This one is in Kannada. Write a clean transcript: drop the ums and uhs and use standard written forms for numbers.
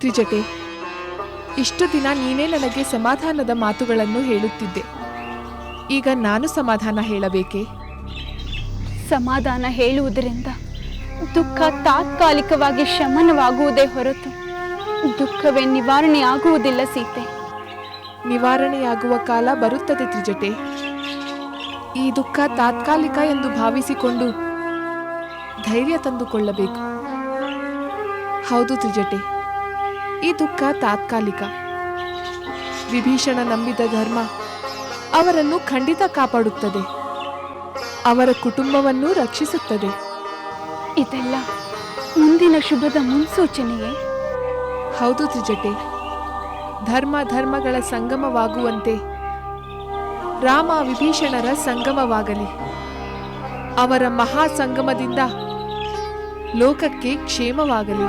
ತ್ರಿಜಟೆ, ಇಷ್ಟು ದಿನ ನೀನೇ ನನಗೆ ಸಮಾಧಾನದ ಮಾತುಗಳನ್ನು ಹೇಳುತ್ತಿದ್ದೆ. ಈಗ ನಾನು ಸಮಾಧಾನ ಹೇಳಬೇಕೇ? ಸಮಾಧಾನ ಹೇಳುವುದರಿಂದ ದುಃಖ ತಾತ್ಕಾಲಿಕವಾಗಿ ಶಮನವಾಗುವುದೇ ಹೊರತು ದುಃಖವೇ ನಿವಾರಣೆಯಾಗುವುದಿಲ್ಲ ಸೀತೆ. ನಿವಾರಣೆಯಾಗುವ ಕಾಲ ಬರುತ್ತದೆ ತ್ರಿಜಟೆ. ಈ ದುಃಖ ತಾತ್ಕಾಲಿಕ ಎಂದು ಭಾವಿಸಿಕೊಂಡು ಧೈರ್ಯ ತಂದುಕೊಳ್ಳಬೇಕು. ಹೌದು ತ್ರಿಜಟೆ, ಈ ದುಃಖ ತಾತ್ಕಾಲಿಕ. ವಿಭೀಷಣ ನಂಬಿದ ಧರ್ಮ ಅವರನ್ನು ಖಂಡಿತ ಕಾಪಾಡುತ್ತದೆ, ಅವರ ಕುಟುಂಬವನ್ನು ರಕ್ಷಿಸುತ್ತದೆ. ಇದೆಲ್ಲ ಮುಂದಿನ ಶುಭದ ಮುನ್ಸೂಚನೆಯೇ? ಹೌದು ತ್ರಿಜಟೆ, ಧರ್ಮಗಳ ಸಂಗಮವಾಗುವಂತೆ ರಾಮ ವಿಭೀಷಣರ ಸಂಗಮವಾಗಲಿ. ಅವರ ಮಹಾ ಸಂಗಮದಿಂದ ಲೋಕಕ್ಕೆ ಕ್ಷೇಮವಾಗಲಿ.